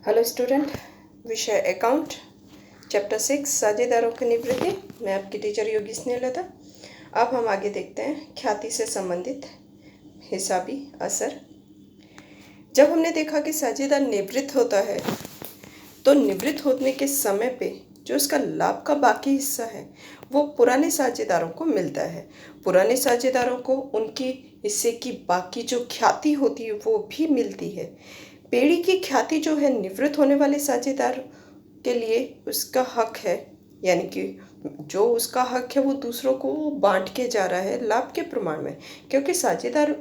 Hello student, विषय account, chapter 6 साझेदारों की निवृत्ति। मैं आपकी टीचर योगी स्नेहलता। अब हम आगे देखते हैं ख्याति से संबंधित हिसाबी असर। जब हमने देखा कि साझेदार निवृत्त होता है तो निवृत्त होने के समय पे जो उसका लाभ का बाकी हिस्सा है वो पुराने साझेदारों को मिलता है। पुराने साझेदारों को उनकी हिस्से की बाकी जो ख्याति होती है वो भी मिलती है। पेड़ी की ख्याति जो है निवृत्त होने वाले साझेदार के लिए उसका हक है, यानी कि जो उसका हक है वो दूसरों को बांट के जा रहा है लाभ के प्रमाण में, क्योंकि साझेदार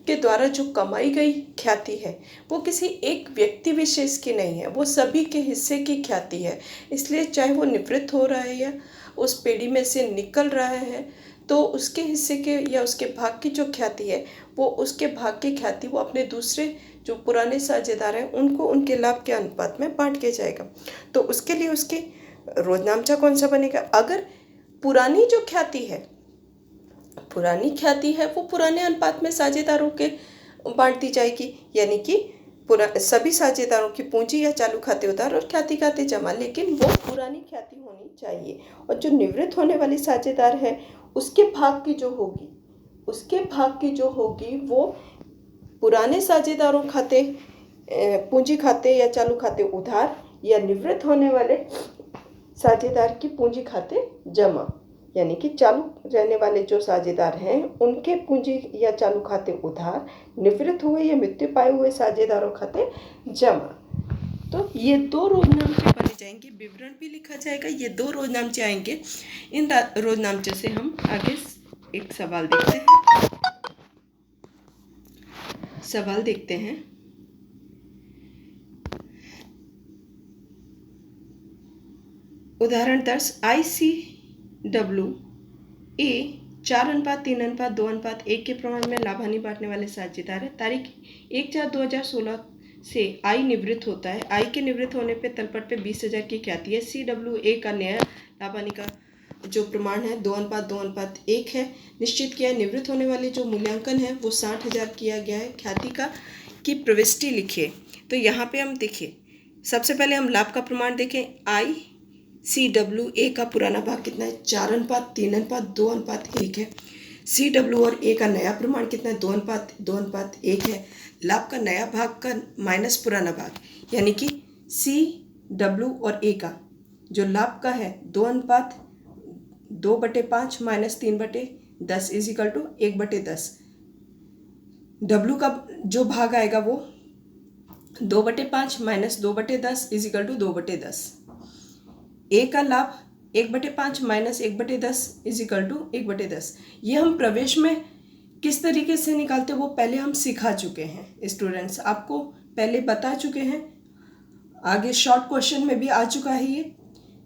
के द्वारा जो कमाई गई ख्याति है वो किसी एक व्यक्ति विशेष की नहीं है, वो सभी के हिस्से की ख्याति है। इसलिए चाहे वो निवृत्त हो रहा है या उस पेड़ी में से निकल रहा है तो उसके हिस्से के या उसके भाग की जो ख्याति है वो उसके भाग की ख्याति वो अपने दूसरे जो पुराने साझेदार हैं उनको उनके लाभ के अनुपात में बांट के जाएगा। तो उसके लिए उसके रोजनामचा कौन सा बनेगा? अगर पुरानी जो ख्याति है वो पुराने अनुपात में साझेदारों के बांट दी जाएगी, यानी कि सभी साझेदारों की पूंजी या चालू खाते उधार और ख्याति खाते जमा, लेकिन वो पुरानी ख्याति होनी चाहिए। और जो निवृत्त होने वाली साझेदार है उसके भाग की जो होगी वो पुराने साझेदारों खाते पूंजी खाते या चालू खाते उधार या निवृत्त होने वाले साझेदार की पूंजी खाते जमा, यानी कि चालू रहने वाले जो साझेदार हैं उनके पूंजी या चालू खाते उधार, निवृत्त हुए या मृत्यु पाए हुए साझेदारों खाते जमा। तो ये दो रोजनामचे बने जाएंगे, विवरण भी लिखा जाएगा। ये दो रोजनामचे आएंगे। इन रोजनामचे से हम आगे एक सवाल देखते हैं। उदाहरण 10, ICW A 4:3:2:1 के प्रमाण में लाभानी बांटने वाले साझेदार है। तारीख 1/4/2016 से आई निवृत्त होता है। आई के निवृत्त होने पे तलपट पे 20,000 की ख्याति है। CWA का नया लाभानी का जो प्रमाण है 2:2:1 है। निश्चित किया है निवृत्त होने वाले जो मूल्यांकन है वो 60,000 किया गया है। ख्याति की प्रविष्टि लिखिए। तो यहाँ पे हम देखिए, सबसे पहले हम लाभ का प्रमाण देखें। ICWA का पुराना भाग कितना है? 4:3:2:1 है। CW और A का नया प्रमाण कितना है? 2:2:1 है। लाभ का नया भाग का माइनस पुराना भाग, यानी कि CW और A का जो लाभ का है 2:2/5 minus 3/10 is equal to 1/10। W का जो भाग आएगा वो 2/5 minus 2/10 is equal to 2/10। A का लाभ 1/5 माइनस 1/10 इज इक्वल टू 1/10। ये हम प्रवेश में किस तरीके से निकालते वो पहले हम सिखा चुके हैं स्टूडेंट्स, आपको पहले बता चुके हैं। आगे शॉर्ट क्वेश्चन में भी आ चुका है ये।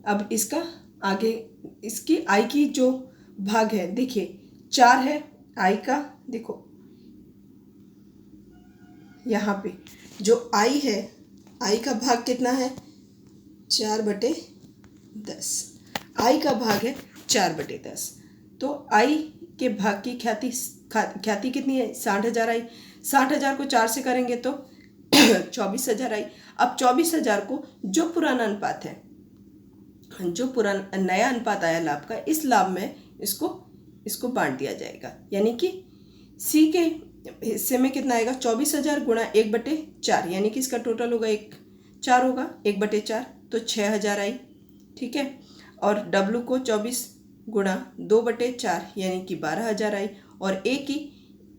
अब इसका आगे इसकी आई की जो भाग है देखिए 4 है आई का। देखो यहाँ पे जो आई है, आई का भाग कितना है? 4/10। आई का भाग है 4/10। तो आई के भाग की ख्याति कितनी है? 60,000 आई। 60,000 को 4 से करेंगे तो 24,000 आई। अब 24,000 को जो पुराना अनुपात है, जो पुराना नया अनुपात आया लाभ का, इस लाभ में इसको बांट दिया जाएगा, यानी कि सी के हिस्से में कितना आएगा? 24,000 गुणा 1/4, यानी कि इसका टोटल होगा 4 होगा 1/4, तो 6,000 आई। ठीक है। और W को 24 गुणा 2/4 यानी कि 12,000 आई और A की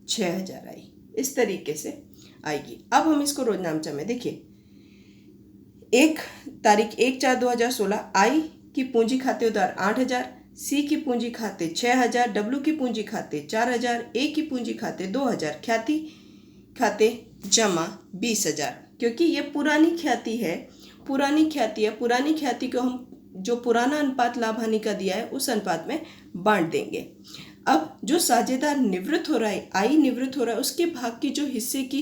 6,000 आई। इस तरीके से आएगी। अब हम इसको रोजनामचा में देखिए। तारीख 1/4/2016 आई की पूंजी खाते उधार 8,000, C की पूंजी खाते 6,000, W की पूंजी खाते 4,000, A की पूंजी खाते 2,000, ख्याति खाते जमा 20,000। क्योंकि ये पुरानी ख्याति है, पुरानी ख्याति को हम जो पुराना अनुपात लाभ हानि का दिया है उस अनुपात में बांट देंगे। अब जो साझेदार निवृत्त हो रहा है, आई निवृत्त हो रहा है, उसके भाग की जो हिस्से की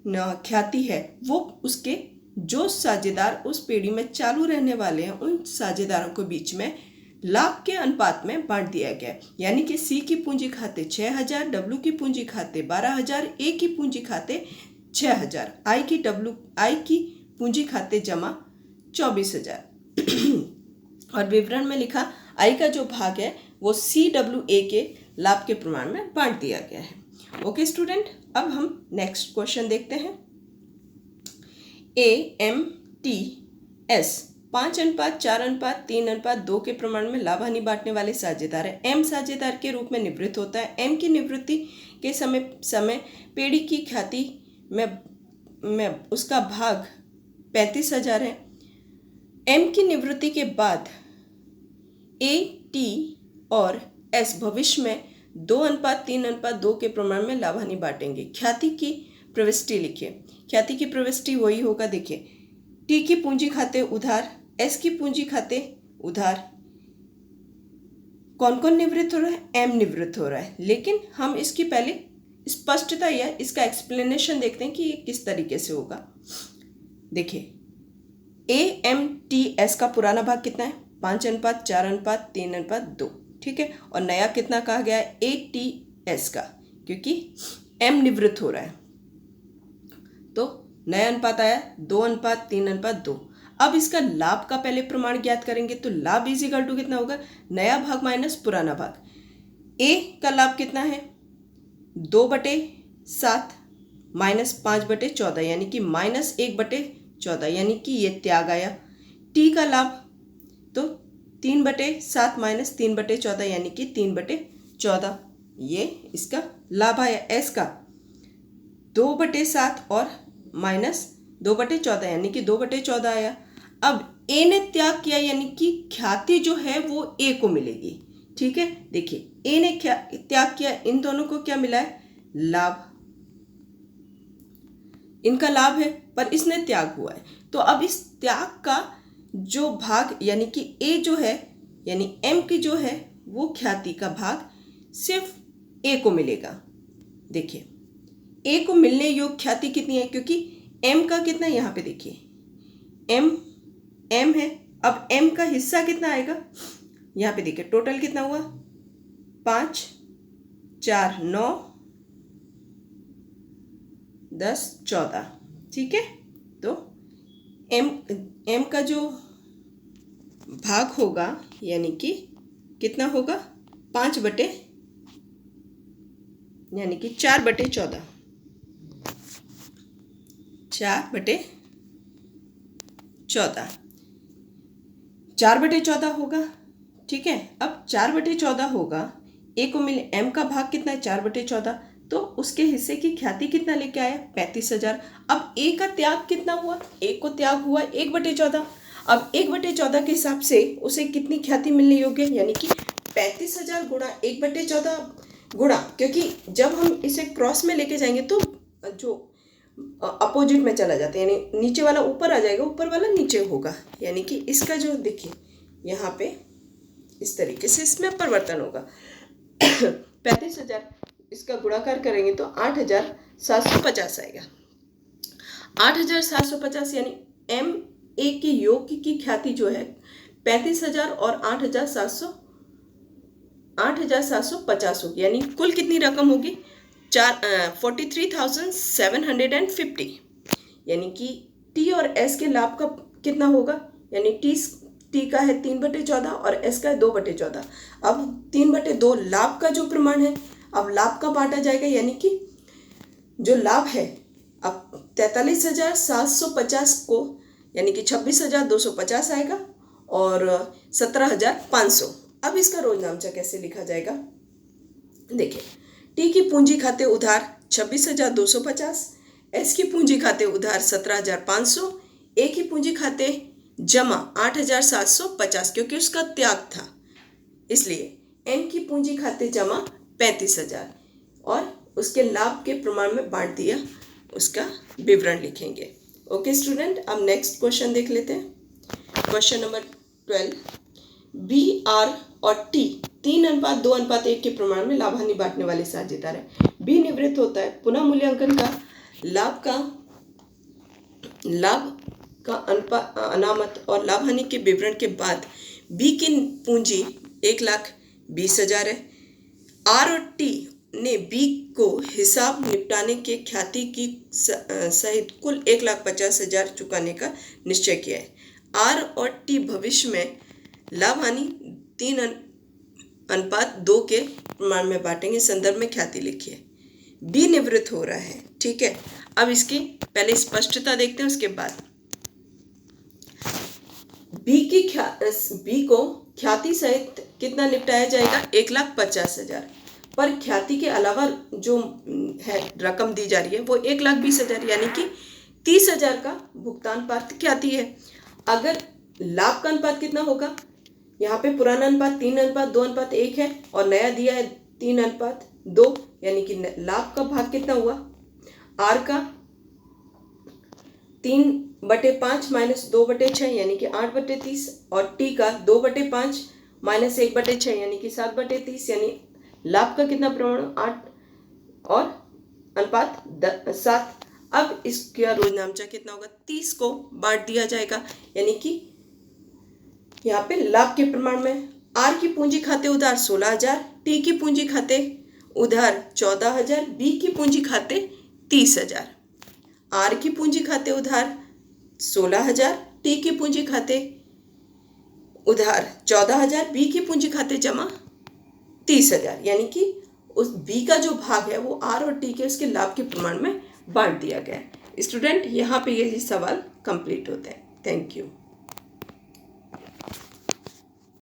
ख्याति है वो उसके जो साझेदार उस पेड़ी में चालू रहने वाले हैं उन साझेदारों के बीच में लाभ के अनुपात में बांट दिया गया, यानी कि C की पूंजी खाते 6,000, W की पूंजी खाते 12,000, A की पूंजी खाते 6,000, आई की पूंजी खाते जमा 24,000 और विवरण में लिखा आई का जो भाग है वो CWA के लाभ के प्रमाण में बांट दिया गया है। ओके स्टूडेंट, अब हम नेक्स्ट क्वेश्चन देखते हैं। AMTS 5:4:3:2 के प्रमाण में लाभ हानि बांटने वाले साझेदार है। M साझेदार के रूप में निवृत्त होता है। M की निवृत्ति के समय पेड़ी की ख्याति में उसका भाग 35,000 है। M की निवृत्ति के बाद A, T और S भविष्य में 2:3:2 के प्रमाण में लाभ हानि बांटेंगे। ख्याति की प्रविष्टि लिखिए। ख्याति की प्रविष्टि वही होगा, देखिए T की पूंजी खाते उधार, S की पूंजी खाते उधार। कौन कौन निवृत्त हो रहा है? M निवृत्त हो रहा है। लेकिन हम इसकी पहले स्पष्टता या इसका एक्सप्लेनेशन देखते हैं कि ये किस तरीके से होगा। देखिए AMTS का पुराना भाग कितना है? 5:4:3:2, ठीक है। और नया कितना कहा गया है? ATS का, क्योंकि M निवृत्त हो रहा है तो नया अनुपात आया 2:3:2। अब इसका लाभ का पहले प्रमाण ज्ञात करेंगे तो लाभ इज इक्वल टू कितना होगा? नया भाग माइनस पुराना भाग। A का लाभ कितना है? 2/7 माइनस 5/14 यानी कि -1/14 यानी कि ये त्याग आया। T का लाभ तो 3/7 माइनस 3/14 यानी कि 3/14, ये इसका लाभ आया। S का 2/7 और माइनस 2/14 यानी कि 2/14 आया। अब A ने त्याग किया यानी कि ख्याति जो है वो A को मिलेगी, ठीक है। देखिए A ने त्याग किया, इन दोनों को क्या मिला है? लाभ। इनका लाभ है पर इसने त्याग हुआ है, तो अब इस त्याग का जो भाग यानी कि A जो है यानी M की जो है वो ख्याति का भाग सिर्फ A को मिलेगा। देखिए A को मिलने योग्य ख्याति कितनी है? क्योंकि M का कितना है यहाँ पे देखिए M है। अब M का हिस्सा कितना आएगा? यहाँ पे देखिए टोटल कितना हुआ? 5, 4, 9, 10, 14, ठीक है। तो M का जो भाग होगा यानी कि कितना होगा? 5 यानी कि 4/14, 4/14, 4/14 होगा, ठीक है। अब 4/14 होगा, A को मिले M का भाग कितना है? 4/14, तो उसके हिस्से की ख्याति कितना लेके आया? 35,000। अब A का त्याग कितना हुआ? A को त्याग हुआ 1/14। अब 1/14 के हिसाब से उसे कितनी ख्याति मिलने योग्य है? यानी कि 35,000 गुणा 1/14 गुणा, क्योंकि जब हम इसे क्रॉस में लेके जाएंगे तो जो अपोजिट में चला जाता है, यानी नीचे वाला ऊपर आ जाएगा, ऊपर वाला नीचे होगा। यानी कि इसका जो देखिए यहाँ पे इस तरीके से इसमें परिवर्तन होगा। 35,000 इसका गुणाकार करेंगे तो 8,750 आएगा। 8,750 यानी MA के योग की ख्याति जो है 35,000 और 8,750 होगी, यानी कुल कितनी रकम होगी? 43,750। यानी कि T और S के लाभ का कितना होगा? यानी T का है 3/14 और S का है 2/14। अब 3/2 लाभ का जो प्रमाण है, अब लाभ का बांटा जाएगा, यानी कि जो लाभ है अब 43,750 को यानी कि 26,250 आएगा और 17,500। अब इसका रोजनामचा कैसे लिखा जाएगा? देखिए T की पूंजी खाते उधार 26,250, S की पूंजी खाते उधार 17,500, A की पूंजी खाते जमा 8,750 क्योंकि उसका त्याग था, इसलिए M की पूंजी खाते जमा 35,000 और उसके लाभ के प्रमाण में बांट दिया, उसका विवरण लिखेंगे। ओके स्टूडेंट, अब नेक्स्ट क्वेश्चन देख लेते हैं। Question number 12। B, R और T 3:2:1 के प्रमाण में लाभ हानि बांटने वाले साझेदार है। B निवृत्त होता है। पुनः मूल्यांकन का लाभ का अनामत और लाभ हानि के विवरण के बाद B की पूंजी 1,20,000 है। R और T ने बी को हिसाब निपटाने के ख्याति की सहित कुल 1,50,000 चुकाने का निश्चय किया है। आर और टी भविष्य में लाभ हानि 3:2 के प्रमाण में बांटेंगे। संदर्भ में ख्याति लिखिए। बी निवृत्त हो रहा है, ठीक है। अब इसकी पहले स्पष्टता देखते हैं, उसके बाद बी को ख्याति सहित कितना निपटाया जाएगा, 1,50,000। पर ख्याति के अलावा जो है रकम दी जा रही है वो 1,20,000 यानी कि 30,000 का भुगतान पात्र ख्याति है। अगर लाभ का अनुपात कितना होगा, यहाँ पे पुराना अनुपात 3:2:1 है और नया दिया है 3:2, यानी कि लाभ का भाग कितना हुआ, आर का 3/5 - 2/6 यानी कि 8/30 और टी का 2/5 - 1/6 यानी कि 7/30, यानी लाभ का कितना प्रमाण, 8 और अनुपात 7। अब इसका रोजनामचा कितना होगा, 30 को बांट दिया जाएगा, यानी कि यहाँ पे लाभ के प्रमाण में आर की पूंजी खाते उधार 16,000, टी की पूंजी खाते उधार 14,000, बी की पूंजी खाते 30,000। आर की पूंजी खाते उधार 16,000, टी की पूंजी खाते उधार 14,000, बी की पूंजी खाते जमा 30,000, यानी कि उस बी का जो भाग है वो आर और टी के उसके लाभ के प्रमाण में बांट दिया गया है। स्टूडेंट, यहाँ पे ये सवाल कंप्लीट होते हैं। Thank you.